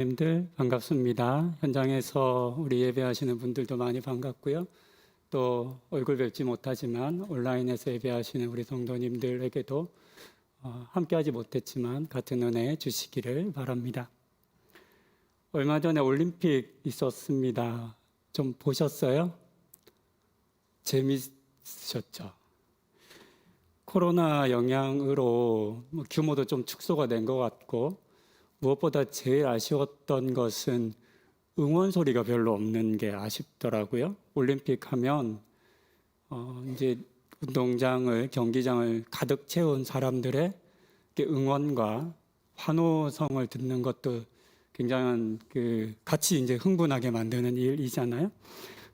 님들 반갑습니다. 현장에서 우리 예배하시는 분들도 많이 반갑고요. 또 얼굴 뵙지 못하지만 온라인에서 예배하시는 우리 성도님들에게도 함께하지 못했지만 같은 은혜 주시기를 바랍니다. 얼마 전에 올림픽 있었습니다. 좀 보셨어요? 재밌으셨죠? 코로나 영향으로 규모도 좀 축소가 된 것 같고 무엇보다 제일 아쉬웠던 것은 응원 소리가 별로 없는 게 아쉽더라고요. 올림픽 하면 이제 운동장을 경기장을 가득 채운 사람들의 응원과 환호성을 듣는 것도 굉장한 같이 이제 흥분하게 만드는 일이잖아요.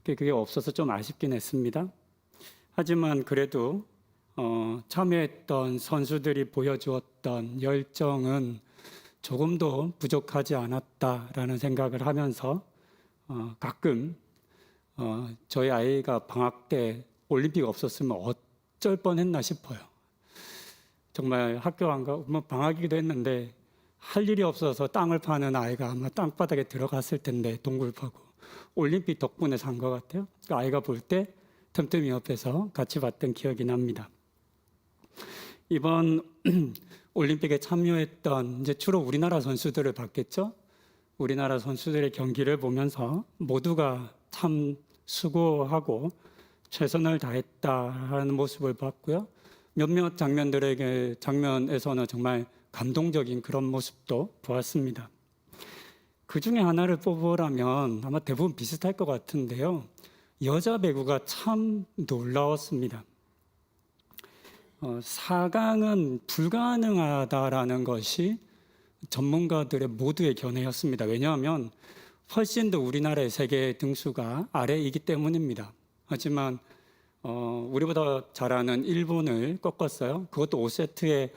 그게 없어서 좀 아쉽긴 했습니다. 하지만 그래도 참여했던 선수들이 보여주었던 열정은 조금도 부족하지 않았다라는 생각을 하면서 가끔 저희 아이가 방학 때 올림픽 없었으면 어쩔 뻔했나 싶어요. 정말 학교 안 가고 뭐 방학이기도 했는데 할 일이 없어서 땅을 파는 아이가 아마 땅바닥에 들어갔을 텐데 동굴 파고 올림픽 덕분에 산 것 같아요. 그 아이가 볼 때 틈틈이 옆에서 같이 봤던 기억이 납니다. 이번 올림픽에 참여했던 이제 주로 우리나라 선수들을 봤겠죠. 우리나라 선수들의 경기를 보면서 모두가 참 수고하고 최선을 다했다라는 모습을 봤고요. 몇몇 장면에서는 정말 감동적인 그런 모습도 보았습니다. 그 중에 하나를 뽑으라면 아마 대부분 비슷할 것 같은데요. 여자 배구가 참 놀라웠습니다. 4강은 불가능하다라는 것이 전문가들의 모두의 견해였습니다. 왜냐하면 훨씬 더 우리나라의 세계 등수가 아래이기 때문입니다. 하지만 우리보다 잘하는 일본을 꺾었어요. 그것도 5세트에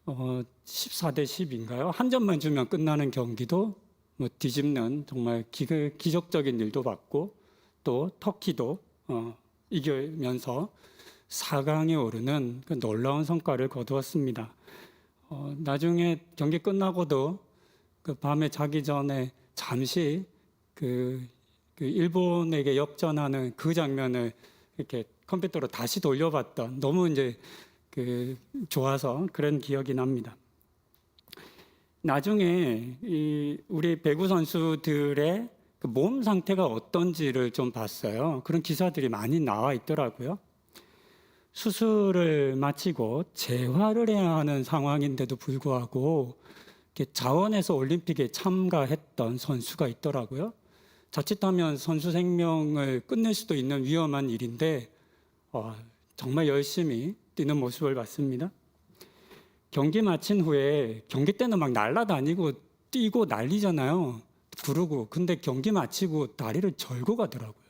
14대 10인가요? 한 점만 주면 끝나는 경기도 뒤집는 정말 기적적인 일도 봤고 또 터키도 이기면서 4강에 오르는 그 놀라운 성과를 거두었습니다. 나중에 경기 끝나고도 그 밤에 자기 전에 잠시 그 일본에게 역전하는 그 장면을 이렇게 컴퓨터로 다시 돌려봤던 너무 이제 좋아서 그런 기억이 납니다. 나중에 우리 배구 선수들의 그 몸 상태가 어떤지를 좀 봤어요. 그런 기사들이 많이 나와 있더라고요. 수술을 마치고 재활을 해야 하는 상황인데도 불구하고 자원해서 올림픽에 참가했던 선수가 있더라고요. 자칫하면 선수 생명을 끝낼 수도 있는 위험한 일인데 정말 열심히 뛰는 모습을 봤습니다. 경기 마친 후에 경기 때는 막 날아다니고 뛰고 난리잖아요. 부르고. 근데 경기 마치고 다리를 절고 가더라고요.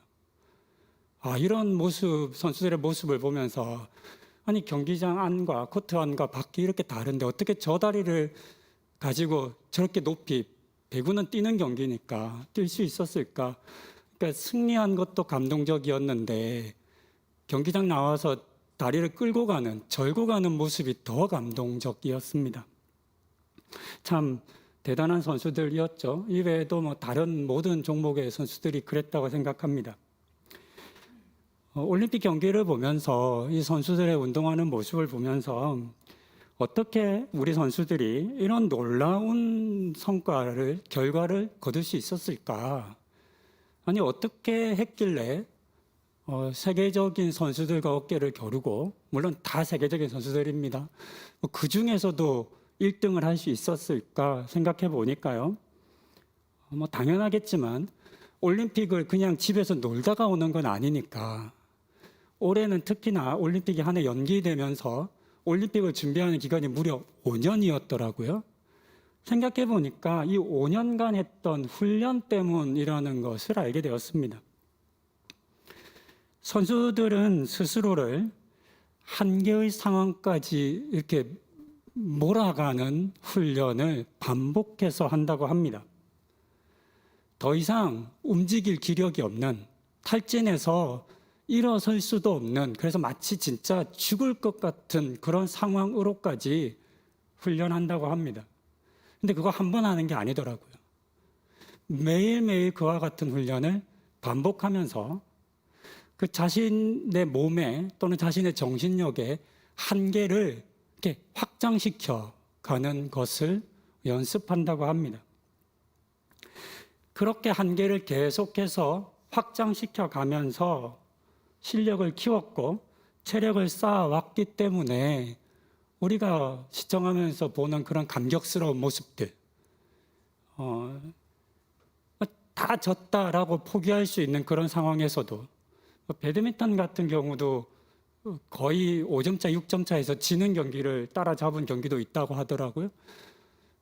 이런 모습, 선수들의 모습을 보면서 아니 경기장 안과 코트 안과 밖이 이렇게 다른데 어떻게 저 다리를 가지고 저렇게 높이 배구는 뛰는 경기니까 뛸 수 있었을까? 그러니까 승리한 것도 감동적이었는데 경기장 나와서 다리를 끌고 가는, 절고 가는 모습이 더 감동적이었습니다. 참 대단한 선수들이었죠. 이외에도 뭐 다른 모든 종목의 선수들이 그랬다고 생각합니다. 올림픽 경기를 보면서 이 선수들의 운동하는 모습을 보면서 어떻게 우리 선수들이 이런 놀라운 결과를 거둘 수 있었을까? 아니 어떻게 했길래 세계적인 선수들과 어깨를 겨루고 물론 다 세계적인 선수들입니다. 그 중에서도 1등을 할 수 있었을까 생각해 보니까요. 당연하겠지만 올림픽을 그냥 집에서 놀다가 오는 건 아니니까 올해는 특히나 올림픽이 한 해 연기되면서 올림픽을 준비하는 기간이 무려 5년이었더라고요. 생각해 보니까 이 5년간 했던 훈련 때문이라는 것을 알게 되었습니다. 선수들은 스스로를 한계의 상황까지 이렇게 몰아가는 훈련을 반복해서 한다고 합니다. 더 이상 움직일 기력이 없는, 탈진해서 일어설 수도 없는, 그래서 마치 진짜 죽을 것 같은 그런 상황으로까지 훈련한다고 합니다. 근데 그거 한 번 하는 게 아니더라고요. 매일매일 그와 같은 훈련을 반복하면서 그 자신의 몸에 또는 자신의 정신력의 한계를 이렇게 확장시켜 가는 것을 연습한다고 합니다. 그렇게 한계를 계속해서 확장시켜 가면서 실력을 키웠고 체력을 쌓아왔기 때문에 우리가 시청하면서 보는 그런 감격스러운 모습들, 다 졌다라고 포기할 수 있는 그런 상황에서도 배드민턴 같은 경우도 거의 5점 차, 6점 차에서 지는 경기를 따라잡은 경기도 있다고 하더라고요.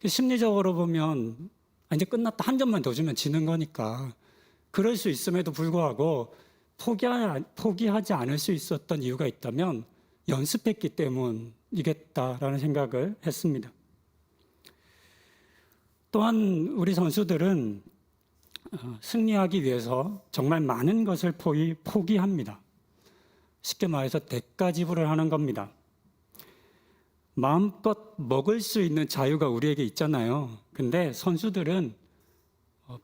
심리적으로 보면 이제 끝났다, 한 점만 더 주면 지는 거니까 그럴 수 있음에도 불구하고 포기하지 않을 수 있었던 이유가 있다면 연습했기 때문이겠다라는 생각을 했습니다. 또한 우리 선수들은 승리하기 위해서 정말 많은 것을 포기합니다. 쉽게 말해서 대가 지불을 하는 겁니다. 마음껏 먹을 수 있는 자유가 우리에게 있잖아요. 근데 선수들은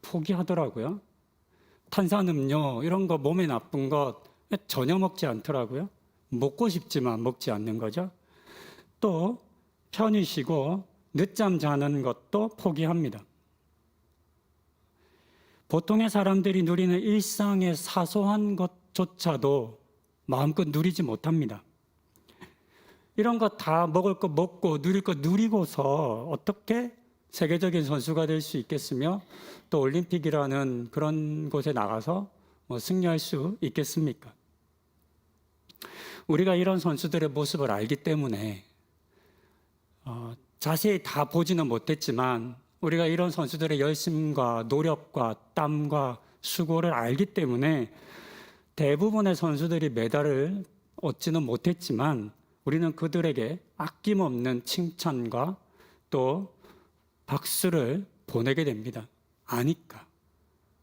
포기하더라고요. 탄산음료 이런 거 몸에 나쁜 것 전혀 먹지 않더라고요. 먹고 싶지만 먹지 않는 거죠. 또 편히 쉬고 늦잠 자는 것도 포기합니다. 보통의 사람들이 누리는 일상의 사소한 것조차도 마음껏 누리지 못합니다. 이런 거 다 먹을 거 먹고 누릴 거 누리고서 어떻게 세계적인 선수가 될 수 있겠으며 또 올림픽이라는 그런 곳에 나가서 승리할 수 있겠습니까? 우리가 이런 선수들의 모습을 알기 때문에 자세히 다 보지는 못했지만 우리가 이런 선수들의 열심과 노력과 땀과 수고를 알기 때문에 대부분의 선수들이 메달을 얻지는 못했지만 우리는 그들에게 아낌없는 칭찬과 또 박수를 보내게 됩니다. 아니까.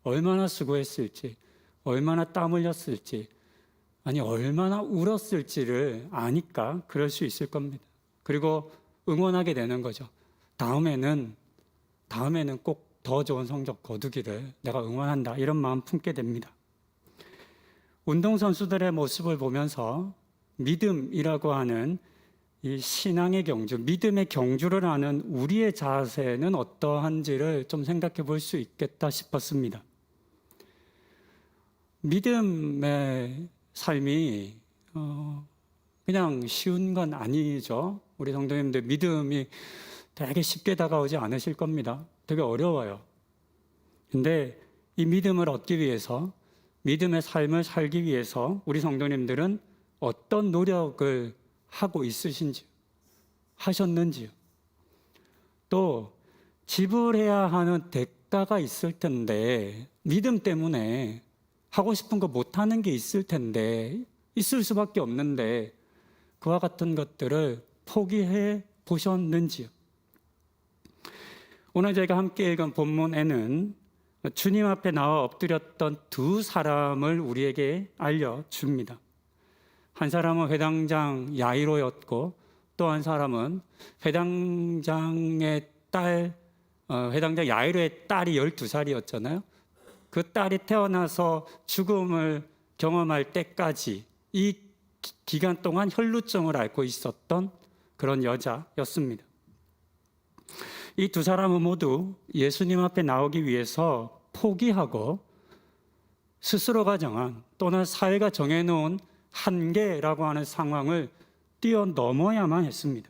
얼마나 수고했을지, 얼마나 땀 흘렸을지, 아니 얼마나 울었을지를 아니까 그럴 수 있을 겁니다. 그리고 응원하게 되는 거죠. 다음에는 꼭 더 좋은 성적 거두기를 내가 응원한다, 이런 마음 품게 됩니다. 운동선수들의 모습을 보면서 믿음이라고 하는 이 신앙의 경주, 믿음의 경주를 하는 우리의 자세는 어떠한지를 좀 생각해 볼 수 있겠다 싶었습니다. 믿음의 삶이 그냥 쉬운 건 아니죠. 우리 성도님들 믿음이 되게 쉽게 다가오지 않으실 겁니다. 되게 어려워요. 근데 이 믿음을 얻기 위해서, 믿음의 삶을 살기 위해서 우리 성도님들은 어떤 노력을 하고 있으신지, 하셨는지요. 또 지불해야 하는 대가가 있을 텐데, 믿음 때문에 하고 싶은 거 못하는 게 있을 텐데, 있을 수밖에 없는데 그와 같은 것들을 포기해 보셨는지요. 오늘 저희가 함께 읽은 본문에는 주님 앞에 나와 엎드렸던 두 사람을 우리에게 알려줍니다. 한 사람은 회당장 야이로였고 또 한 사람은 회당장 야이로의 딸이 12살이었잖아요. 그 딸이 태어나서 죽음을 경험할 때까지 이 기간 동안 혈루증을 앓고 있었던 그런 여자였습니다. 이 두 사람은 모두 예수님 앞에 나오기 위해서 포기하고 스스로가 정한 또는 사회가 정해놓은 한계라고 하는 상황을 뛰어넘어야만 했습니다.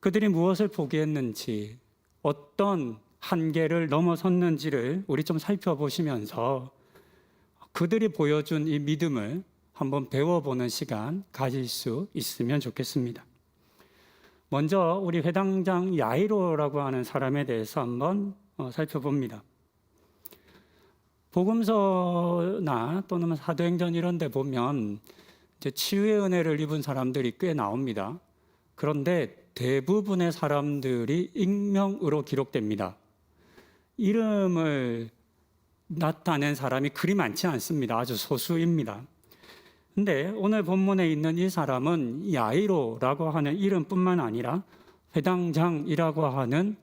그들이 무엇을 포기했는지, 어떤 한계를 넘어섰는지를 우리 좀 살펴보시면서 그들이 보여준 이 믿음을 한번 배워보는 시간 가질 수 있으면 좋겠습니다. 먼저 우리 회당장 야이로라고 하는 사람에 대해서 한번 살펴봅니다. 복음서나 또는 사도행전 이런 데 보면 이제 치유의 은혜를 입은 사람들이 꽤 나옵니다. 그런데 대부분의 사람들이 익명으로 기록됩니다. 이름을 나타낸 사람이 그리 많지 않습니다. 아주 소수입니다. 근데 오늘 본문에 있는 이 사람은 야이로라고 하는 이름뿐만 아니라 회당장이라고 하는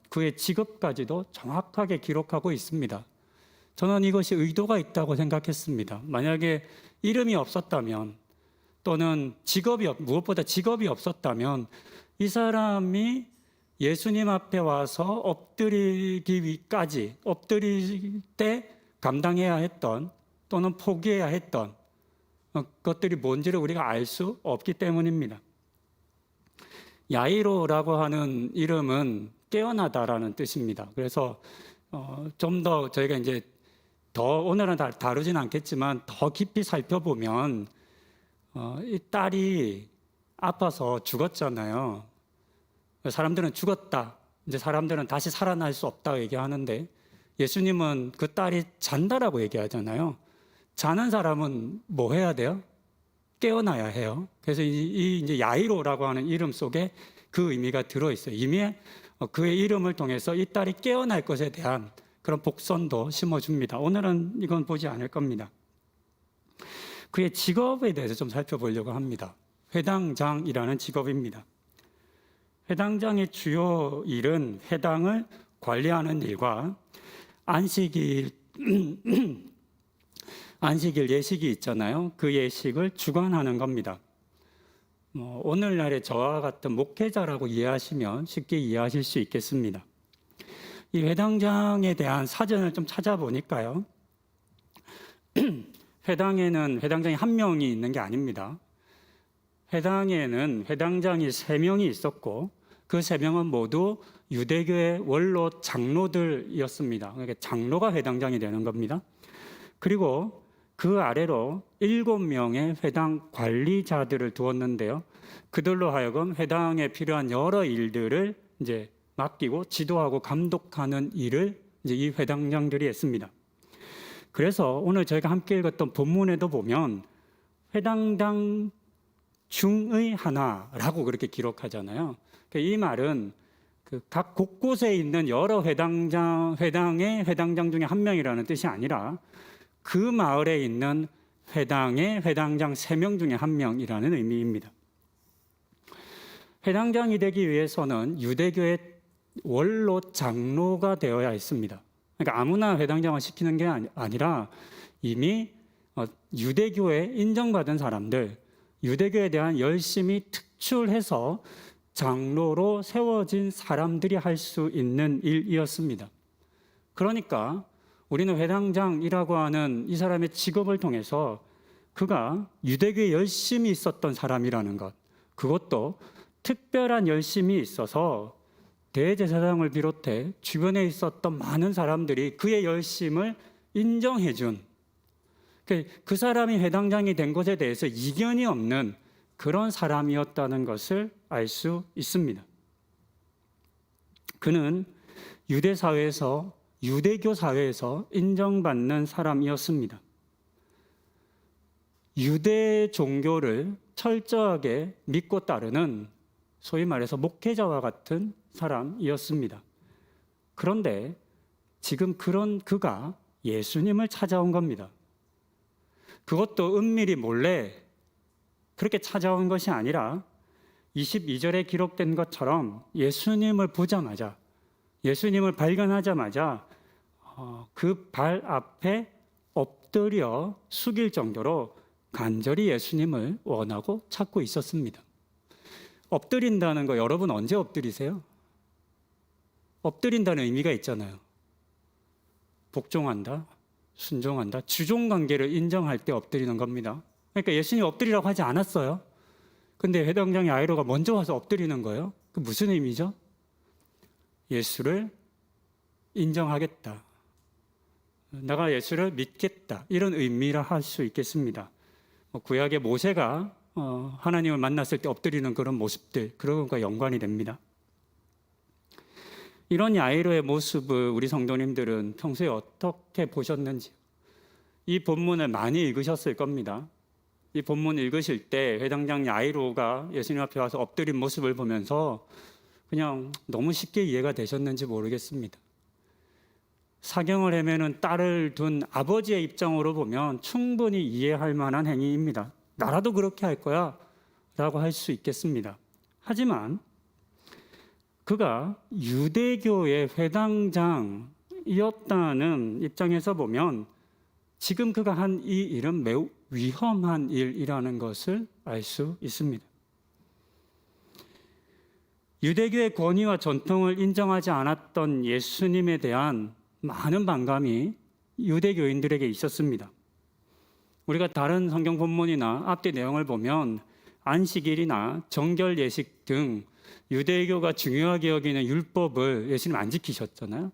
그의 직업까지도 정확하게 기록하고 있습니다. 저는 이것이 의도가 있다고 생각했습니다. 만약에 이름이 없었다면 또는 무엇보다 직업이 없었다면 이 사람이 예수님 앞에 와서 엎드릴 때 감당해야 했던 또는 포기해야 했던 것들이 뭔지를 우리가 알 수 없기 때문입니다. 야이로라고 하는 이름은 깨어나다라는 뜻입니다. 그래서 좀 더 저희가 이제 오늘은 다루진 않겠지만 더 깊이 살펴보면 이 딸이 아파서 죽었잖아요. 사람들은 죽었다. 이제 사람들은 다시 살아날 수 없다고 얘기하는데 예수님은 그 딸이 잔다라고 얘기하잖아요. 자는 사람은 뭐 해야 돼요? 깨어나야 해요. 그래서 이제 야이로라고 하는 이름 속에 그 의미가 들어있어요. 이미 그의 이름을 통해서 이 딸이 깨어날 것에 대한 그런 복선도 심어줍니다. 오늘은 이건 보지 않을 겁니다. 그의 직업에 대해서 좀 살펴보려고 합니다. 회당장이라는 직업입니다. 회당장의 주요 일은 회당을 관리하는 일과 안식일 예식이 있잖아요. 그 예식을 주관하는 겁니다. 오늘날의 저와 같은 목회자라고 이해하시면 쉽게 이해하실 수 있겠습니다. 이 회당장에 대한 사전을 좀 찾아보니까요. 회당에는 회당장이 한 명이 있는 게 아닙니다. 회당에는 회당장이 3명이 있었고 그 3명은 모두 유대교의 원로 장로들이었습니다. 그러니까 장로가 회당장이 되는 겁니다. 그리고 그 아래로 7명의 회당 관리자들을 두었는데요. 그들로 하여금 회당에 필요한 여러 일들을 이제 맡기고 지도하고 감독하는 일을 이제 이 회당장들이 했습니다. 그래서 오늘 저희가 함께 읽었던 본문에도 보면 회당장 중의 하나라고 그렇게 기록하잖아요. 이 말은 각 곳곳에 있는 여러 회당의 회당장 중에 한 명이라는 뜻이 아니라 그 마을에 있는 회당의 회당장 3명 중에 한 명이라는 의미입니다. 회당장이 되기 위해서는 유대교의 원로 장로가 되어야 했습니다. 그러니까 아무나 회당장을 시키는 게 아니라 이미 유대교에 인정받은 사람들, 유대교에 대한 열심히 특출해서 장로로 세워진 사람들이 할 수 있는 일이었습니다. 그러니까 우리는 회당장이라고 하는 이 사람의 직업을 통해서 그가 유대교에 열심히 있었던 사람이라는 것, 그것도 특별한 열심이 있어서 대제사장을 비롯해 주변에 있었던 많은 사람들이 그의 열심을 인정해 준, 그 사람이 회당장이 된 것에 대해서 이견이 없는 그런 사람이었다는 것을 알 수 있습니다. 그는 유대교 사회에서 인정받는 사람이었습니다. 유대 종교를 철저하게 믿고 따르는 소위 말해서 목회자와 같은 사람이었습니다. 그런데 지금 그런 그가 예수님을 찾아온 겁니다. 그것도 은밀히 몰래 그렇게 찾아온 것이 아니라 22절에 기록된 것처럼 예수님을 보자마자, 예수님을 발견하자마자 그 발 앞에 엎드려 숙일 정도로 간절히 예수님을 원하고 찾고 있었습니다. 엎드린다는 거 여러분 언제 엎드리세요? 엎드린다는 의미가 있잖아요. 복종한다, 순종한다, 주종관계를 인정할 때 엎드리는 겁니다. 그러니까 예수님 엎드리라고 하지 않았어요. 근데 회당장의 야이로가 먼저 와서 엎드리는 거예요. 그 무슨 의미죠? 예수를 인정하겠다, 내가 예수를 믿겠다, 이런 의미라 할 수 있겠습니다. 구약의 모세가 하나님을 만났을 때 엎드리는 그런 모습들, 그런 것과 연관이 됩니다. 이런 야이로의 모습을 우리 성도님들은 평소에 어떻게 보셨는지, 이 본문을 많이 읽으셨을 겁니다. 이 본문 읽으실 때 회당장 야이로가 예수님 앞에 와서 엎드린 모습을 보면서 그냥 너무 쉽게 이해가 되셨는지 모르겠습니다. 사경을 헤매는 딸을 둔 아버지의 입장으로 보면 충분히 이해할 만한 행위입니다. 나라도 그렇게 할 거야 라고 할 수 있겠습니다. 하지만 그가 유대교의 회당장이었다는 입장에서 보면 지금 그가 한 이 일은 매우 위험한 일이라는 것을 알 수 있습니다. 유대교의 권위와 전통을 인정하지 않았던 예수님에 대한 많은 반감이 유대교인들에게 있었습니다. 우리가 다른 성경 본문이나 앞뒤 내용을 보면 안식일이나 정결 예식 등 유대교가 중요하게 여기는 율법을 예수님 안 지키셨잖아요.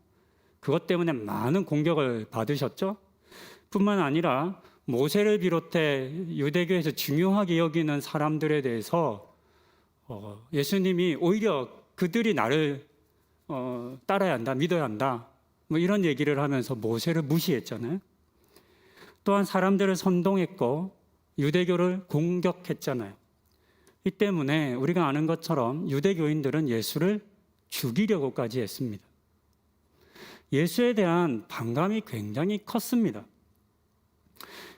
그것 때문에 많은 공격을 받으셨죠. 뿐만 아니라 모세를 비롯해 유대교에서 중요하게 여기는 사람들에 대해서 예수님이 오히려 그들이 나를 따라야 한다, 믿어야 한다, 뭐 이런 얘기를 하면서 모세를 무시했잖아요. 또한 사람들을 선동했고 유대교를 공격했잖아요. 이 때문에 우리가 아는 것처럼 유대교인들은 예수를 죽이려고까지 했습니다. 예수에 대한 반감이 굉장히 컸습니다.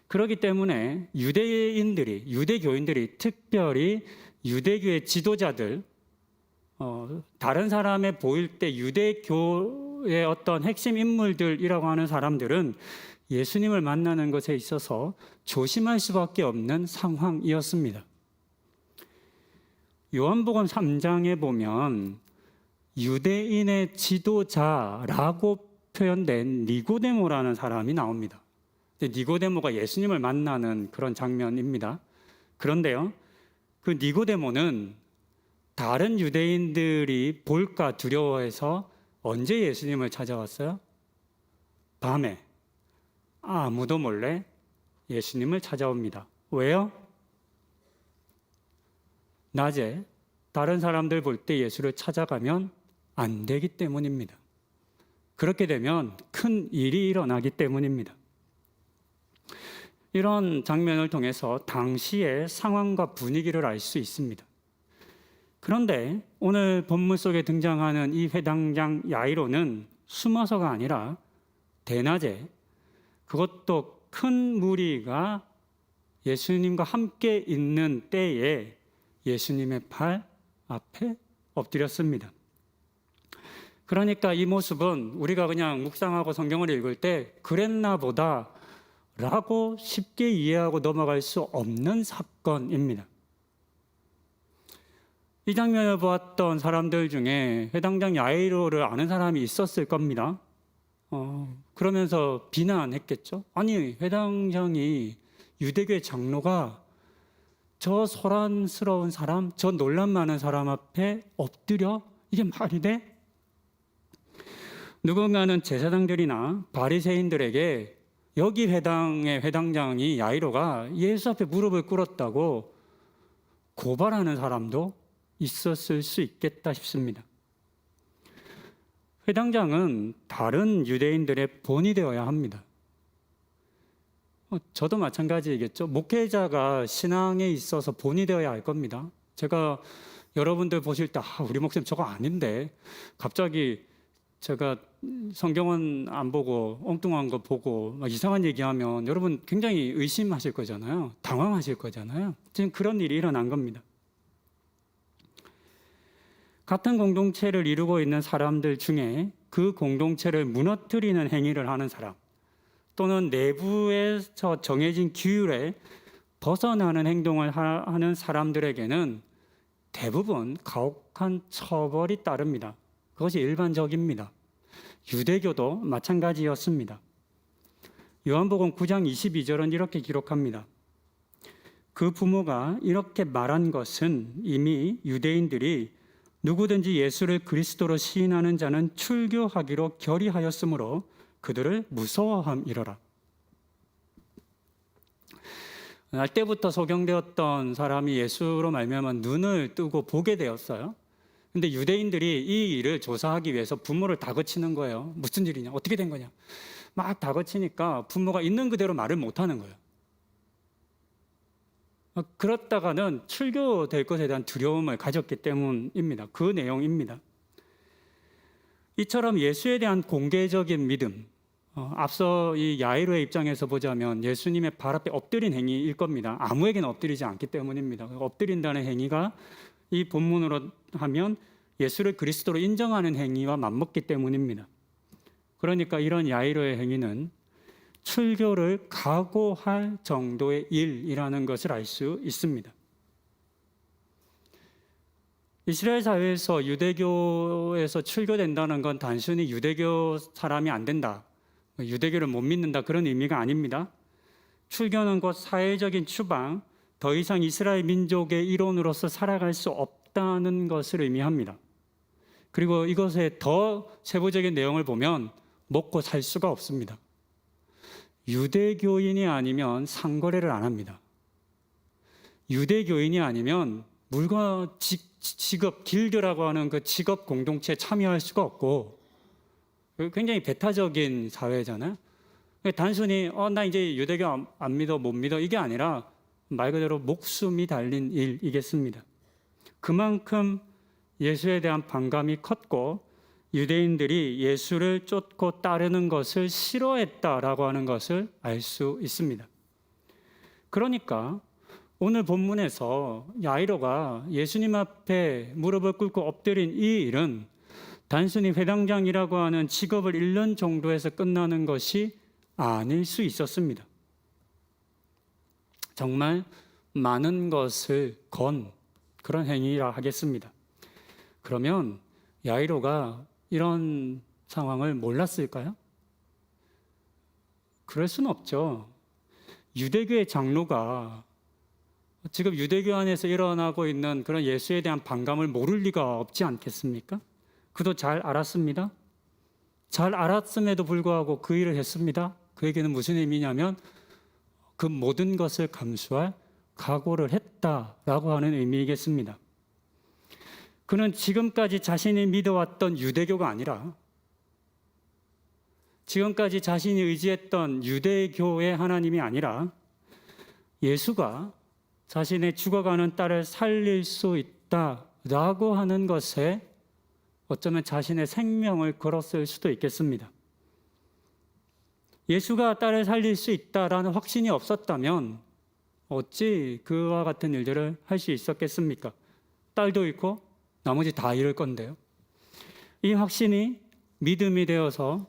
그렇기 때문에 유대교인들이 특별히 유대교의 지도자들, 다른 사람에 보일 때 유대교의 어떤 핵심 인물들이라고 하는 사람들은 예수님을 만나는 것에 있어서 조심할 수밖에 없는 상황이었습니다. 요한복음 3장에 보면 유대인의 지도자라고 표현된 니고데모라는 사람이 나옵니다. 니고데모가 예수님을 만나는 그런 장면입니다. 그런데요, 그 니고데모는 다른 유대인들이 볼까 두려워해서 언제 예수님을 찾아왔어요? 밤에 아무도 몰래 예수님을 찾아옵니다. 왜요? 낮에 다른 사람들 볼 때 예수를 찾아가면 안 되기 때문입니다. 그렇게 되면 큰 일이 일어나기 때문입니다. 이런 장면을 통해서 당시의 상황과 분위기를 알 수 있습니다. 그런데 오늘 본문 속에 등장하는 이 회당장 야이로는 숨어서가 아니라 대낮에, 그것도 큰 무리가 예수님과 함께 있는 때에 예수님의 발 앞에 엎드렸습니다. 그러니까 이 모습은 우리가 그냥 묵상하고 성경을 읽을 때 그랬나 보다 라고 쉽게 이해하고 넘어갈 수 없는 사건입니다. 이 장면을 보았던 사람들 중에 회당장 야이로를 아는 사람이 있었을 겁니다. 그러면서 비난했겠죠. 아니, 회당장이 유대교의 장로가 저 소란스러운 사람, 저 논란 많은 사람 앞에 엎드려? 이게 말이 돼? 누군가는 제사장들이나 바리새인들에게 여기 회당의 회당장이 야이로가 예수 앞에 무릎을 꿇었다고 고발하는 사람도 있었을 수 있겠다 싶습니다. 회당장은 다른 유대인들의 본이 되어야 합니다. 저도 마찬가지이겠죠. 목회자가 신앙에 있어서 본이 되어야 할 겁니다. 제가 여러분들 보실 때 우리 목사님 저거 아닌데 갑자기 제가 성경은 안 보고 엉뚱한 거 보고 막 이상한 얘기하면 여러분 굉장히 의심하실 거잖아요. 당황하실 거잖아요. 지금 그런 일이 일어난 겁니다. 같은 공동체를 이루고 있는 사람들 중에 그 공동체를 무너뜨리는 행위를 하는 사람, 또는 내부에서 정해진 규율에 벗어나는 행동을 하는 사람들에게는 대부분 가혹한 처벌이 따릅니다. 그것이 일반적입니다. 유대교도 마찬가지였습니다. 요한복음 9장 22절은 이렇게 기록합니다. 그 부모가 이렇게 말한 것은 이미 유대인들이 누구든지 예수를 그리스도로 시인하는 자는 출교하기로 결의하였으므로 그들을 무서워함이로라. 날 때부터 소경되었던 사람이 예수로 말미암아 눈을 뜨고 보게 되었어요. 근데 유대인들이 이 일을 조사하기 위해서 부모를 다그치는 거예요. 무슨 일이냐? 어떻게 된 거냐? 막 다그치니까 부모가 있는 그대로 말을 못하는 거예요. 그렇다가는 출교될 것에 대한 두려움을 가졌기 때문입니다. 그 내용입니다. 이처럼 예수에 대한 공개적인 믿음, 앞서 이 야이로의 입장에서 보자면 예수님의 발 앞에 엎드린 행위일 겁니다. 아무에게나 엎드리지 않기 때문입니다. 엎드린다는 행위가 이 본문으로 하면 예수를 그리스도로 인정하는 행위와 맞먹기 때문입니다. 그러니까 이런 야이로의 행위는 출교를 각오할 정도의 일이라는 것을 알 수 있습니다. 이스라엘 사회에서 유대교에서 출교된다는 건 단순히 유대교 사람이 안 된다, 유대교를 못 믿는다 그런 의미가 아닙니다. 출교는 곧 사회적인 추방, 더 이상 이스라엘 민족의 일원으로서 살아갈 수 없다는 것을 의미합니다. 그리고 이것의 더 세부적인 내용을 보면 먹고 살 수가 없습니다. 유대교인이 아니면 상거래를 안 합니다. 유대교인이 아니면 물건 직업, 길교라고 하는 그 직업 공동체에 참여할 수가 없고, 굉장히 배타적인 사회잖아요. 단순히 나 이제 유대교 안 믿어, 못 믿어 이게 아니라 말 그대로 목숨이 달린 일이겠습니다. 그만큼 예수에 대한 반감이 컸고 유대인들이 예수를 쫓고 따르는 것을 싫어했다라고 하는 것을 알 수 있습니다. 그러니까 오늘 본문에서 야이로가 예수님 앞에 무릎을 꿇고 엎드린 이 일은 단순히 회당장이라고 하는 직업을 잃는 정도에서 끝나는 것이 아닐 수 있었습니다. 정말 많은 것을 건 그런 행위라 하겠습니다. 그러면 야이로가 이런 상황을 몰랐을까요? 그럴 수는 없죠. 유대교의 장로가 지금 유대교 안에서 일어나고 있는 그런 예수에 대한 반감을 모를 리가 없지 않겠습니까? 그도 잘 알았습니다. 잘 알았음에도 불구하고 그 일을 했습니다. 그에게는 무슨 의미냐면 그 모든 것을 감수할 각오를 했다라고 하는 의미이겠습니다. 그는 지금까지 자신이 믿어왔던 유대교가 아니라 지금까지 자신이 의지했던 유대교의 하나님이 아니라 예수가 자신의 죽어가는 딸을 살릴 수 있다라고 하는 것에 어쩌면 자신의 생명을 걸었을 수도 있겠습니다. 예수가 딸을 살릴 수 있다라는 확신이 없었다면 어찌 그와 같은 일들을 할 수 있었겠습니까? 딸도 잃고 나머지 다 잃을 건데요. 이 확신이 믿음이 되어서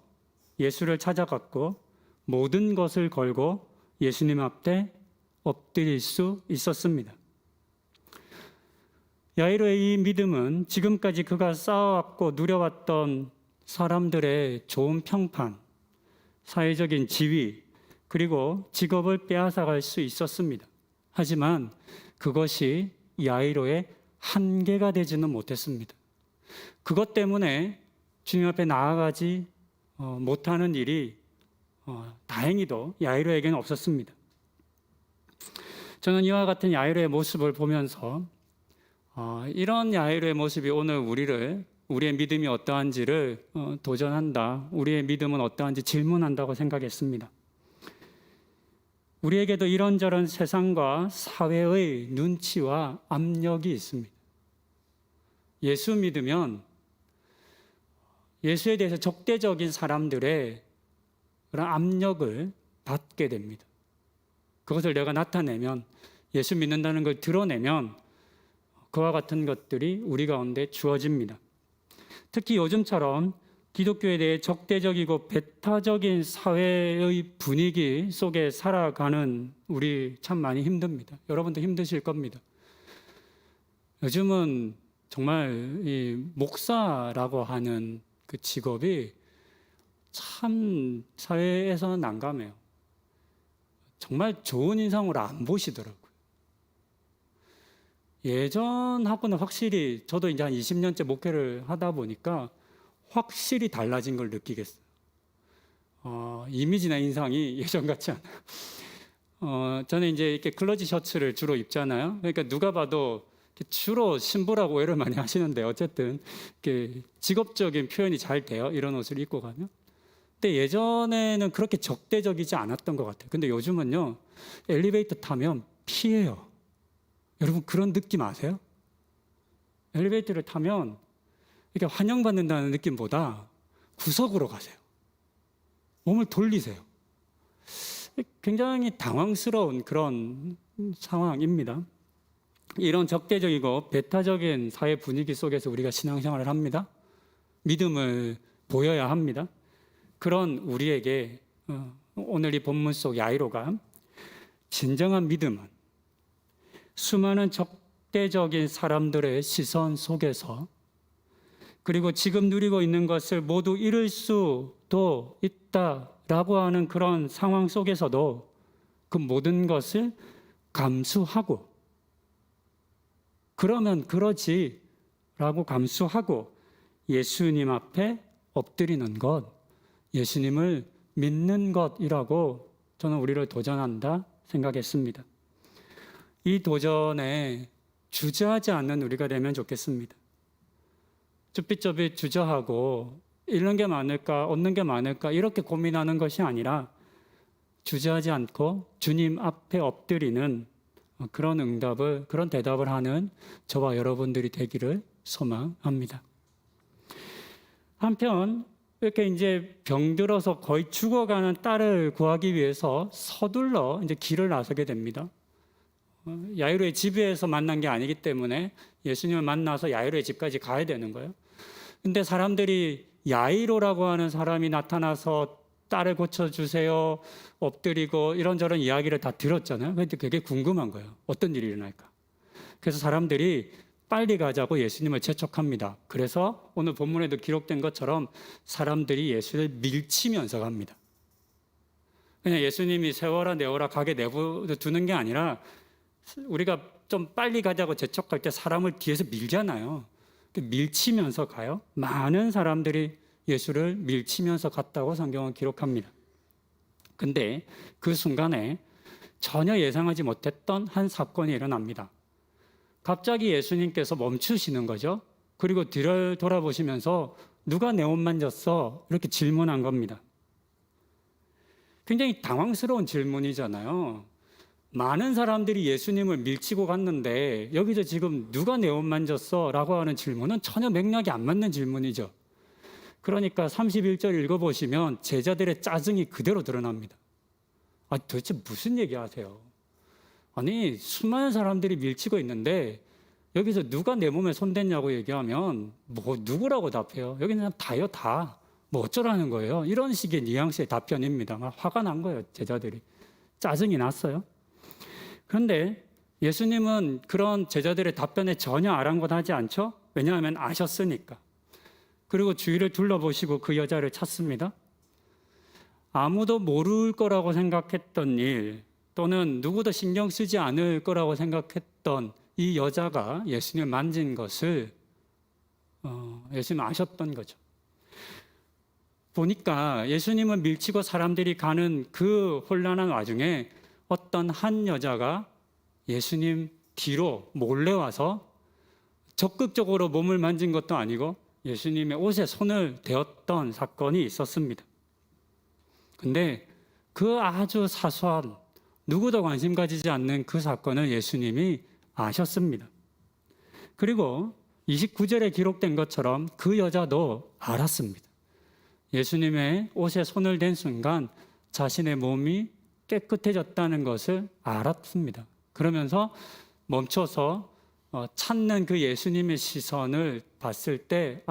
예수를 찾아갔고 모든 것을 걸고 예수님 앞에 엎드릴 수 있었습니다. 야이로의 이 믿음은 지금까지 그가 쌓아왔고 누려왔던 사람들의 좋은 평판, 사회적인 지위, 그리고 직업을 빼앗아갈 수 있었습니다. 하지만 그것이 야이로의 한계가 되지는 못했습니다. 그것 때문에 주님 앞에 나아가지 못하는 일이 다행히도 야이로에게는 없었습니다. 저는 이와 같은 야이로의 모습을 보면서 이런 야이로의 모습이 오늘 우리의 믿음이 어떠한지를 도전한다, 우리의 믿음은 어떠한지 질문한다고 생각했습니다. 우리에게도 이런저런 세상과 사회의 눈치와 압력이 있습니다. 예수 믿으면 예수에 대해서 적대적인 사람들의 그런 압력을 받게 됩니다. 그것을 내가 나타내면, 예수 믿는다는 걸 드러내면 그와 같은 것들이 우리 가운데 주어집니다. 특히 요즘처럼 기독교에 대해 적대적이고 배타적인 사회의 분위기 속에 살아가는 우리 참 많이 힘듭니다. 여러분도 힘드실 겁니다. 요즘은 정말 이 목사라고 하는 그 직업이 참 사회에서는 난감해요. 정말 좋은 인상으로 안 보시더라고요. 예전하고는 확실히, 저도 이제 한 20년째 목회를 하다 보니까 확실히 달라진 걸 느끼겠어요. 이미지나 인상이 예전 같지 않아요. 저는 이제 이렇게 클러지 셔츠를 주로 입잖아요. 그러니까 누가 봐도 주로 신부라고 오해를 많이 하시는데, 어쨌든 이렇게 직업적인 표현이 잘 돼요. 이런 옷을 입고 가면. 근데 예전에는 그렇게 적대적이지 않았던 것 같아요. 근데 요즘은요, 엘리베이터 타면 피해요. 여러분 그런 느낌 아세요? 엘리베이터를 타면 이렇게 환영받는다는 느낌보다 구석으로 가세요. 몸을 돌리세요. 굉장히 당황스러운 그런 상황입니다. 이런 적대적이고 배타적인 사회 분위기 속에서 우리가 신앙생활을 합니다. 믿음을 보여야 합니다. 그런 우리에게 오늘 이 본문 속 야이로가 진정한 믿음은 수많은 적대적인 사람들의 시선 속에서 그리고 지금 누리고 있는 것을 모두 잃을 수도 있다라고 하는 그런 상황 속에서도 그 모든 것을 감수하고 그러면 그러지라고 감수하고 예수님 앞에 엎드리는 것, 예수님을 믿는 것이라고 저는 우리를 도전한다 생각했습니다. 이 도전에 주저하지 않는 우리가 되면 좋겠습니다. 쭈삣쭈삣 주저하고 잃는 게 많을까 얻는 게 많을까 이렇게 고민하는 것이 아니라 주저하지 않고 주님 앞에 엎드리는 그런 응답을 그런 대답을 하는 저와 여러분들이 되기를 소망합니다. 한편 이렇게 이제 병들어서 거의 죽어가는 딸을 구하기 위해서 서둘러 이제 길을 나서게 됩니다. 야이로의 집에서 만난 게 아니기 때문에 예수님을 만나서 야이로의 집까지 가야 되는 거예요. 근데 사람들이 야이로라고 하는 사람이 나타나서 딸을 고쳐주세요, 엎드리고 이런저런 이야기를 다 들었잖아요. 근데 그게 궁금한 거예요. 어떤 일이 일어날까? 그래서 사람들이 빨리 가자고 예수님을 재촉합니다. 그래서 오늘 본문에도 기록된 것처럼 사람들이 예수를 밀치면서 갑니다. 그냥 예수님이 세워라 내어라 가게 내버려두는 게 아니라 우리가 좀 빨리 가자고 재촉할 때 사람을 뒤에서 밀잖아요. 밀치면서 가요. 많은 사람들이 예수를 밀치면서 갔다고 성경은 기록합니다. 근데 그 순간에 전혀 예상하지 못했던 한 사건이 일어납니다. 갑자기 예수님께서 멈추시는 거죠. 그리고 뒤를 돌아보시면서 누가 내 옷 만졌어? 이렇게 질문한 겁니다. 굉장히 당황스러운 질문이잖아요. 많은 사람들이 예수님을 밀치고 갔는데 여기서 지금 누가 내 옷 만졌어? 라고 하는 질문은 전혀 맥락이 안 맞는 질문이죠. 그러니까 31절 읽어보시면 제자들의 짜증이 그대로 드러납니다. 도대체 무슨 얘기 하세요? 아니 수많은 사람들이 밀치고 있는데 여기서 누가 내 몸에 손댔냐고 얘기하면 뭐 누구라고 답해요? 여기는 다요 다. 뭐 어쩌라는 거예요? 이런 식의 뉘앙스의 답변입니다. 막 화가 난 거예요. 제자들이. 짜증이 났어요. 그런데 예수님은 그런 제자들의 답변에 전혀 아랑곳하지 않죠? 왜냐하면 아셨으니까. 그리고 주위를 둘러보시고 그 여자를 찾습니다. 아무도 모를 거라고 생각했던 일 또는 누구도 신경 쓰지 않을 거라고 생각했던 이 여자가 예수님을 만진 것을 예수님 아셨던 거죠. 보니까 예수님을 밀치고 사람들이 가는 그 혼란한 와중에 어떤 한 여자가 예수님 뒤로 몰래 와서 적극적으로 몸을 만진 것도 아니고 예수님의 옷에 손을 대었던 사건이 있었습니다. 근데 그 아주 사소한 누구도 관심 가지지 않는 그 사건을 예수님이 아셨습니다. 그리고 29절에 기록된 것처럼 그 여자도 알았습니다. 예수님의 옷에 손을 댄 순간 자신의 몸이 깨끗해졌다는 것을 알았습니다. 그러면서 멈춰서 찾는 그 예수님의 시선을 봤을 때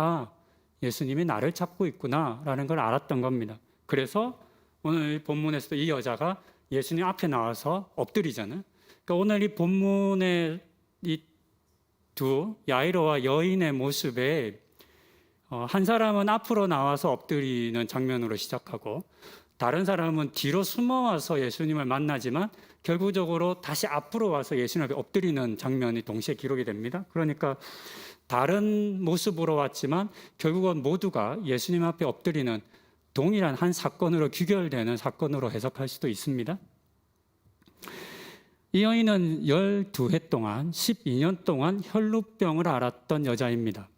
예수님이 나를 찾고 있구나라는 걸 알았던 겁니다. 그래서 오늘 본문에서도 이 여자가 예수님 앞에 나와서 엎드리잖아요. 그러니까 오늘 이 본문의 이 두 야이로와 여인의 모습에 한 사람은 앞으로 나와서 엎드리는 장면으로 시작하고 다른 사람은 뒤로 숨어와서 예수님을 만나지만 결국적으로 다시 앞으로 와서 예수님 앞에 엎드리는 장면이 동시에 기록이 됩니다. 그러니까 다른 모습으로 왔지만 결국은 모두가 예수님 앞에 엎드리는 동일한 한 사건으로 귀결되는 사건으로 해석할 수도 있습니다. 이 여인은 12해 동안 12년 동안 혈루병을 앓았던 여자입니다.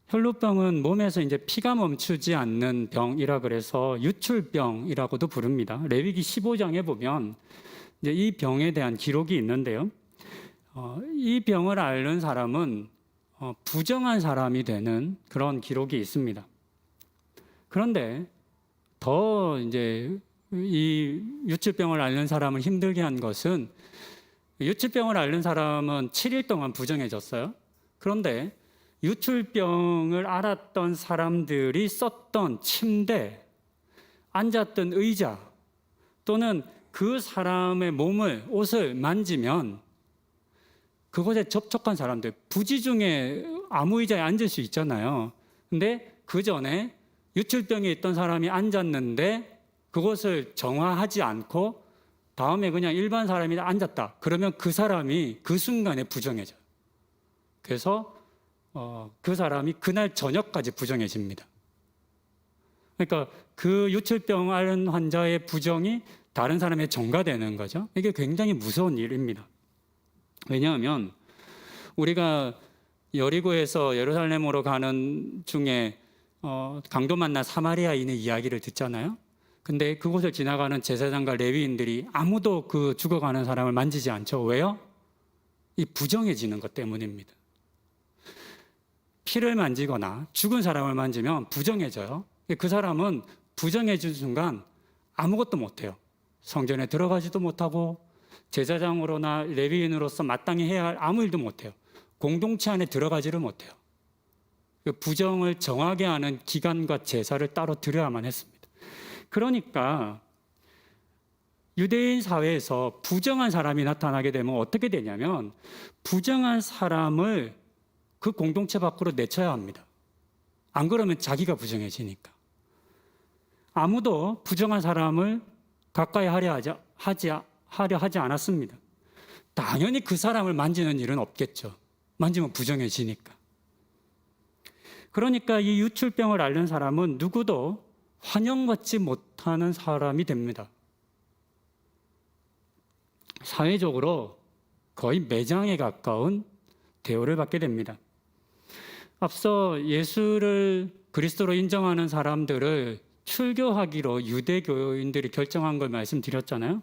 혈루병은 몸에서 이제 피가 멈추지 않는 병이라 그래서 유출병이라고도 부릅니다. 레위기 15장에 보면 이제 이 병에 대한 기록이 있는데요. 이 병을 앓는 사람은 부정한 사람이 되는 그런 기록이 있습니다. 그런데 더 이제 이 유출병을 앓는 사람을 힘들게 한 것은 유출병을 앓는 사람은 7일 동안 부정해졌어요. 그런데 유출병을 앓았던 사람들이 썼던 침대, 앉았던 의자 또는 그 사람의 몸을, 옷을 만지면 그곳에 접촉한 사람들, 부지 중에 아무 의자에 앉을 수 있잖아요. 근데 그 전에 유출병에 있던 사람이 앉았는데 그것을 정화하지 않고 다음에 그냥 일반 사람이 앉았다. 그러면 그 사람이 그 순간에 부정해져요. 그래서 그 사람이 그날 저녁까지 부정해집니다. 그러니까 그 유출병 앓은 환자의 부정이 다른 사람의 정가되는 거죠. 이게 굉장히 무서운 일입니다. 왜냐하면 우리가 여리고에서 예루살렘으로 가는 중에 강도 만난 사마리아인의 이야기를 듣잖아요. 근데 그곳을 지나가는 제사장과 레위인들이 아무도 그 죽어가는 사람을 만지지 않죠. 왜요? 이 부정해지는 것 때문입니다. 피를 만지거나 죽은 사람을 만지면 부정해져요. 그 사람은 부정해진 순간 아무것도 못해요. 성전에 들어가지도 못하고 제사장으로나 레위인으로서 마땅히 해야 할 아무 일도 못해요. 공동체 안에 들어가지를 못해요. 그 부정을 정하게 하는 기간과 제사를 따로 드려야만 했습니다. 그러니까 유대인 사회에서 부정한 사람이 나타나게 되면 어떻게 되냐면 부정한 사람을 그 공동체 밖으로 내쳐야 합니다. 안 그러면 자기가 부정해지니까. 아무도 부정한 사람을 가까이 하려 하지 않았습니다. 당연히 그 사람을 만지는 일은 없겠죠. 만지면 부정해지니까. 그러니까 이 유출병을 앓는 사람은 누구도 환영받지 못하는 사람이 됩니다. 사회적으로 거의 매장에 가까운 대우를 받게 됩니다. 앞서 예수를 그리스도로 인정하는 사람들을 출교하기로 유대교인들이 결정한 걸 말씀드렸잖아요.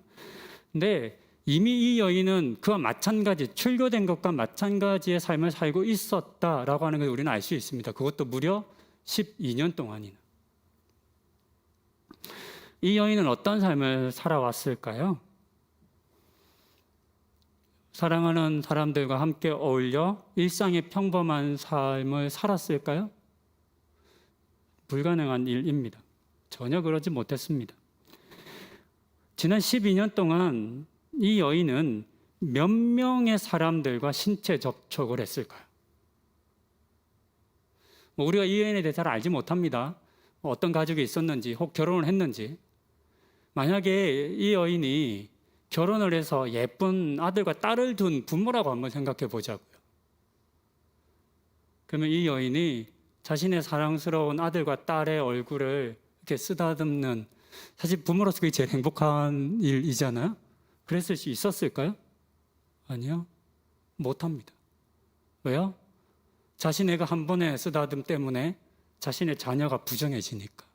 근데 이미 이 여인은 그와 마찬가지, 출교된 것과 마찬가지의 삶을 살고 있었다라고 하는 걸 우리는 알 수 있습니다. 그것도 무려 12년 동안이나. 이 여인은 어떤 삶을 살아왔을까요? 사랑하는 사람들과 함께 어울려 일상의 평범한 삶을 살았을까요? 불가능한 일입니다. 전혀 그러지 못했습니다. 지난 12년 동안 이 여인은 몇 명의 사람들과 신체 접촉을 했을까요? 우리가 이 여인에 대해서 잘 알지 못합니다. 어떤 가족이 있었는지, 혹 결혼을 했는지. 만약에 이 여인이 결혼을 해서 예쁜 아들과 딸을 둔 부모라고 한번 생각해 보자고요. 그러면 이 여인이 자신의 사랑스러운 아들과 딸의 얼굴을 이렇게 쓰다듬는, 사실 부모로서 그게 제일 행복한 일이잖아요. 그랬을 수 있었을까요? 아니요. 못합니다. 왜요? 자신애가 한 번의 쓰다듬 때문에 자신의 자녀가 부정해지니까.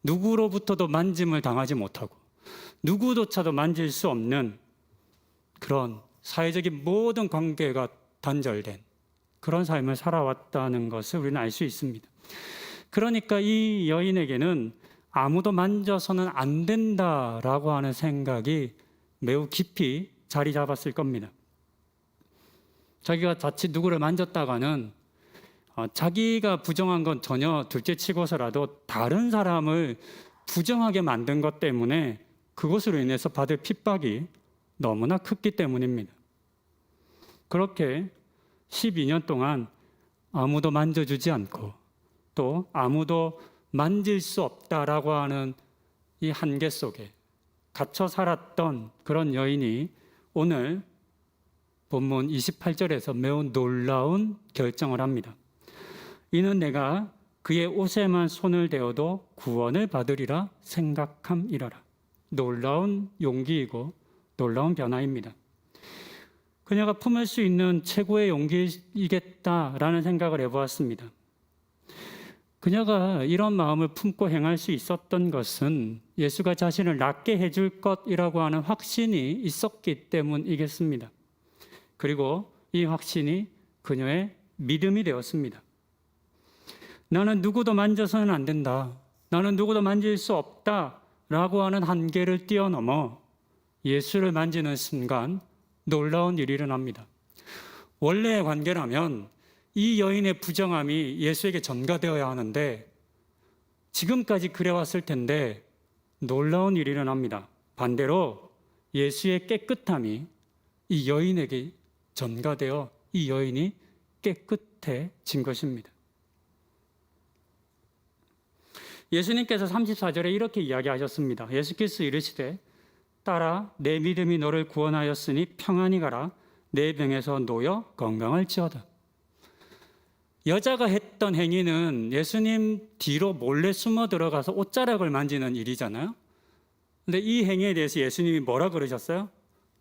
누구로부터도 만짐을 당하지 못하고 누구조차도 만질 수 없는 그런 사회적인 모든 관계가 단절된 그런 삶을 살아왔다는 것을 우리는 알 수 있습니다. 그러니까 이 여인에게는 아무도 만져서는 안 된다라고 하는 생각이 매우 깊이 자리 잡았을 겁니다. 자기가 자칫 누구를 만졌다가는 자기가 부정한 건 전혀 둘째치고서라도 다른 사람을 부정하게 만든 것 때문에 그것으로 인해서 받을 핍박이 너무나 컸기 때문입니다. 그렇게 12년 동안 아무도 만져주지 않고 또 아무도 만질 수 없다라고 하는 이 한계 속에 갇혀 살았던 그런 여인이 오늘 본문 28절에서 매우 놀라운 결정을 합니다. 이는 내가 그의 옷에만 손을 대어도 구원을 받으리라 생각함이러라. 놀라운 용기이고 놀라운 변화입니다. 그녀가 품을 수 있는 최고의 용기이겠다라는 생각을 해보았습니다. 그녀가 이런 마음을 품고 행할 수 있었던 것은 예수가 자신을 낫게 해줄 것이라고 하는 확신이 있었기 때문이겠습니다. 그리고 이 확신이 그녀의 믿음이 되었습니다. 나는 누구도 만져서는 안 된다. 나는 누구도 만질 수 없다. 라고 하는 한계를 뛰어넘어 예수를 만지는 순간 놀라운 일이 일어납니다. 원래의 관계라면 이 여인의 부정함이 예수에게 전가되어야 하는데 지금까지 그래왔을 텐데 놀라운 일이 일어납니다. 반대로 예수의 깨끗함이 이 여인에게 전가되어 이 여인이 깨끗해진 것입니다. 예수님께서 34절에 이렇게 이야기하셨습니다. 예수께서 이르시되 딸아 내 믿음이 너를 구원하였으니 평안히 가라 내 병에서 놓여 건강할지어다. 여자가 했던 행위는 예수님 뒤로 몰래 숨어 들어가서 옷자락을 만지는 일이잖아요. 근데 이 행위에 대해서 예수님이 뭐라 그러셨어요?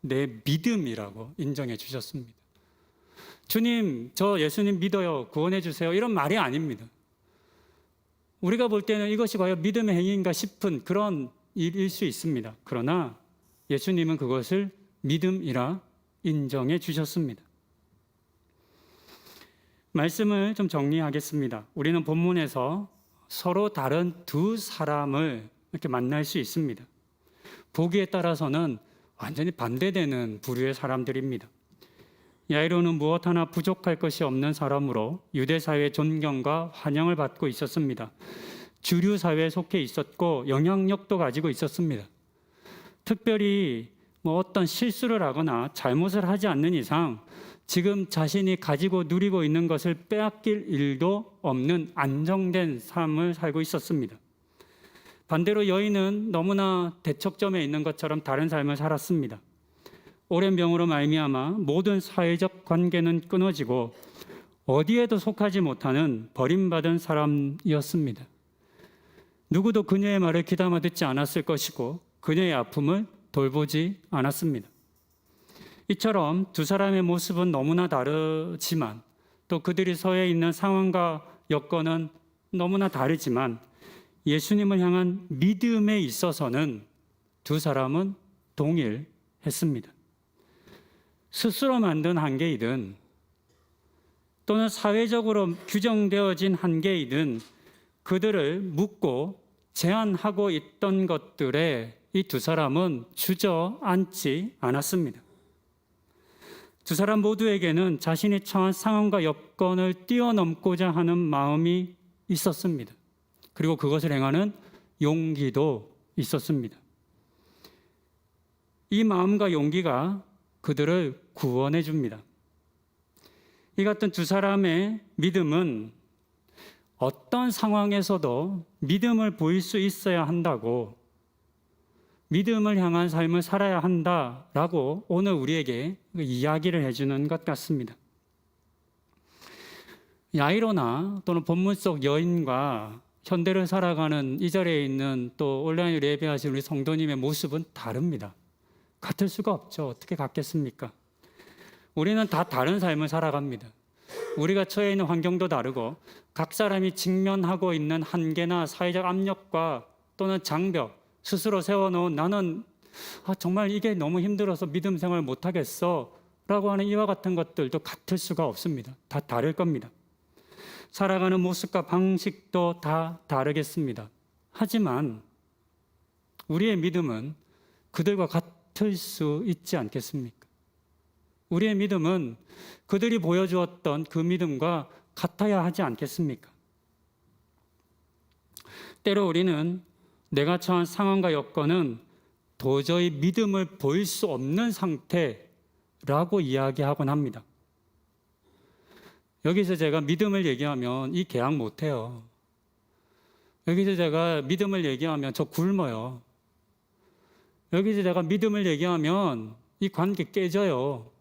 내 믿음이라고 인정해 주셨습니다. 주님, 저 예수님 믿어요. 구원해 주세요. 이런 말이 아닙니다. 우리가 볼 때는 이것이 과연 믿음의 행위인가 싶은 그런 일일 수 있습니다. 그러나 예수님은 그것을 믿음이라 인정해 주셨습니다. 말씀을 좀 정리하겠습니다. 우리는 본문에서 서로 다른 두 사람을 이렇게 만날 수 있습니다. 보기에 따라서는 완전히 반대되는 부류의 사람들입니다. 야이로는 무엇 하나 부족할 것이 없는 사람으로 유대 사회의 존경과 환영을 받고 있었습니다. 주류 사회에 속해 있었고 영향력도 가지고 있었습니다. 특별히 어떤 실수를 하거나 잘못을 하지 않는 이상 지금 자신이 가지고 누리고 있는 것을 빼앗길 일도 없는 안정된 삶을 살고 있었습니다. 반대로 여인은 너무나 대척점에 있는 것처럼 다른 삶을 살았습니다. 오랜 병으로 말미암아 모든 사회적 관계는 끊어지고 어디에도 속하지 못하는 버림받은 사람이었습니다. 누구도 그녀의 말을 귀담아 듣지 않았을 것이고 그녀의 아픔을 돌보지 않았습니다. 이처럼 두 사람의 모습은 너무나 다르지만 또 그들이 서해 있는 상황과 여건은 너무나 다르지만 예수님을 향한 믿음에 있어서는 두 사람은 동일했습니다. 스스로 만든 한계이든 또는 사회적으로 규정되어진 한계이든 그들을 묻고 제한하고 있던 것들에 이 두 사람은 주저앉지 않았습니다. 두 사람 모두에게는 자신이 처한 상황과 여건을 뛰어넘고자 하는 마음이 있었습니다. 그리고 그것을 행하는 용기도 있었습니다. 이 마음과 용기가 그들을 구원해 줍니다. 이 같은 두 사람의 믿음은 어떤 상황에서도 믿음을 보일 수 있어야 한다고, 믿음을 향한 삶을 살아야 한다라고 오늘 우리에게 이야기를 해주는 것 같습니다. 야이로나 또는 본문 속 여인과 현대를 살아가는 이 자리에 있는 또 온라인으로 예배하시는 우리 성도님의 모습은 다릅니다. 같을 수가 없죠. 어떻게 같겠습니까? 우리는 다 다른 삶을 살아갑니다. 우리가 처해 있는 환경도 다르고 각 사람이 직면하고 있는 한계나 사회적 압력과 또는 장벽, 스스로 세워놓은 나는 정말 이게 너무 힘들어서 믿음 생활 못하겠어 라고 하는 이와 같은 것들도 같을 수가 없습니다. 다 다를 겁니다. 살아가는 모습과 방식도 다 다르겠습니다. 하지만 우리의 믿음은 그들과 같을 수 있지 않겠습니까? 우리의 믿음은 그들이 보여주었던 그 믿음과 같아야 하지 않겠습니까? 때로 우리는 내가 처한 상황과 여건은 도저히 믿음을 보일 수 없는 상태라고 이야기하곤 합니다. 여기서 제가 믿음을 얘기하면 이 계약 못해요. 여기서 제가 믿음을 얘기하면 저 굶어요. 여기서 제가 믿음을 얘기하면 이 관계 깨져요.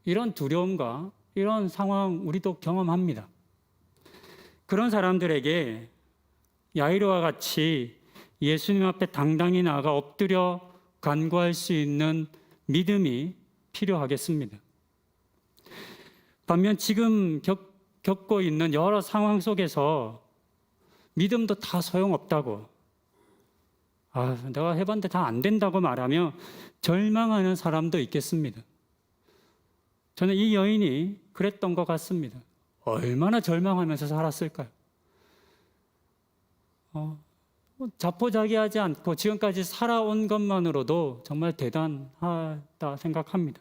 이런 두려움과 이런 상황 우리도 경험합니다. 그런 사람들에게 야이로와 같이 예수님 앞에 당당히 나아가 엎드려 간구할 수 있는 믿음이 필요하겠습니다. 반면 지금 겪고 있는 여러 상황 속에서 믿음도 다 소용없다고, 내가 해봤는데 다 안 된다고 말하며 절망하는 사람도 있겠습니다. 저는 이 여인이 그랬던 것 같습니다. 얼마나 절망하면서 살았을까요? 자포자기하지 않고 지금까지 살아온 것만으로도 정말 대단하다 생각합니다.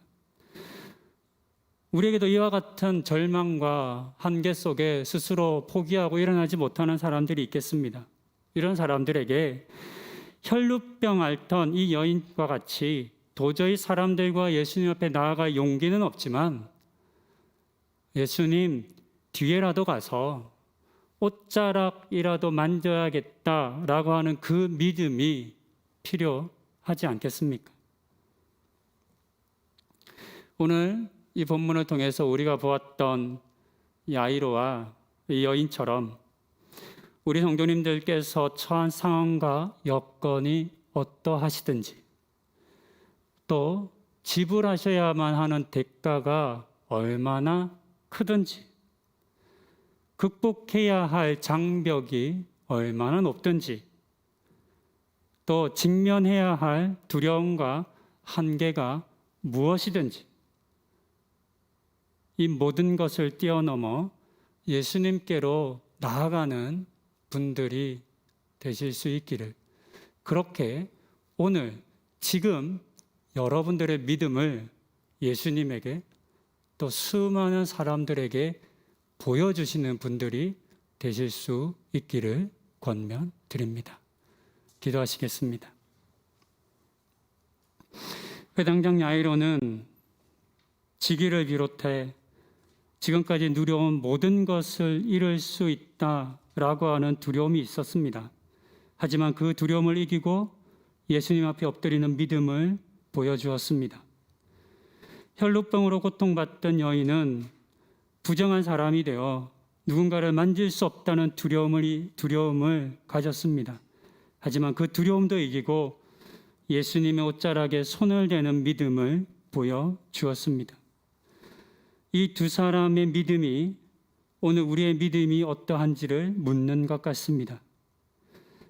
우리에게도 이와 같은 절망과 한계 속에 스스로 포기하고 일어나지 못하는 사람들이 있겠습니다. 이런 사람들에게 혈루병 앓던 이 여인과 같이 도저히 사람들과 예수님 앞에 나아갈 용기는 없지만 예수님 뒤에라도 가서 옷자락이라도 만져야겠다라고 하는 그 믿음이 필요하지 않겠습니까? 오늘 이 본문을 통해서 우리가 보았던 야이로와 이 여인처럼 우리 성도님들께서 처한 상황과 여건이 어떠하시든지 또 지불하셔야만 하는 대가가 얼마나 크든지 극복해야 할 장벽이 얼마나 높든지 또 직면해야 할 두려움과 한계가 무엇이든지 이 모든 것을 뛰어넘어 예수님께로 나아가는 분들이 되실 수 있기를, 그렇게 오늘 지금 여러분들의 믿음을 예수님에게 또 수많은 사람들에게 보여주시는 분들이 되실 수 있기를 권면드립니다. 기도하시겠습니다. 회당장 야이로는 지기를 비롯해 지금까지 누려온 모든 것을 잃을 수 있다라고 하는 두려움이 있었습니다. 하지만 그 두려움을 이기고 예수님 앞에 엎드리는 믿음을 보여주었습니다. 혈루병으로 고통받던 여인은 부정한 사람이 되어 누군가를 만질 수 없다는 두려움을 가졌습니다. 하지만 그 두려움도 이기고 예수님의 옷자락에 손을 대는 믿음을 보여주었습니다. 이 두 사람의 믿음이 오늘 우리의 믿음이 어떠한지를 묻는 것 같습니다.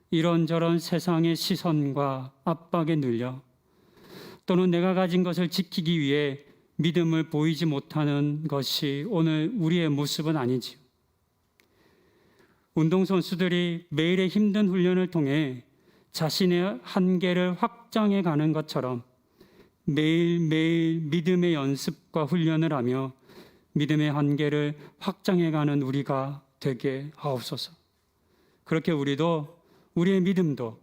이런저런 세상의 시선과 압박에 눌려 또는 내가 가진 것을 지키기 위해 믿음을 보이지 못하는 것이 오늘 우리의 모습은 아니지요. 운동선수들이 매일의 힘든 훈련을 통해 자신의 한계를 확장해 가는 것처럼 매일매일 믿음의 연습과 훈련을 하며 믿음의 한계를 확장해 가는 우리가 되게 하옵소서. 그렇게 우리도 우리의 믿음도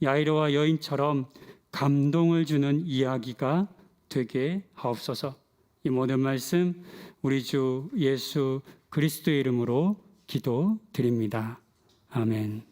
야이로와 여인처럼 감동을 주는 이야기가 되게 하옵소서. 이 모든 말씀 우리 주 예수 그리스도의 이름으로 기도드립니다. 아멘.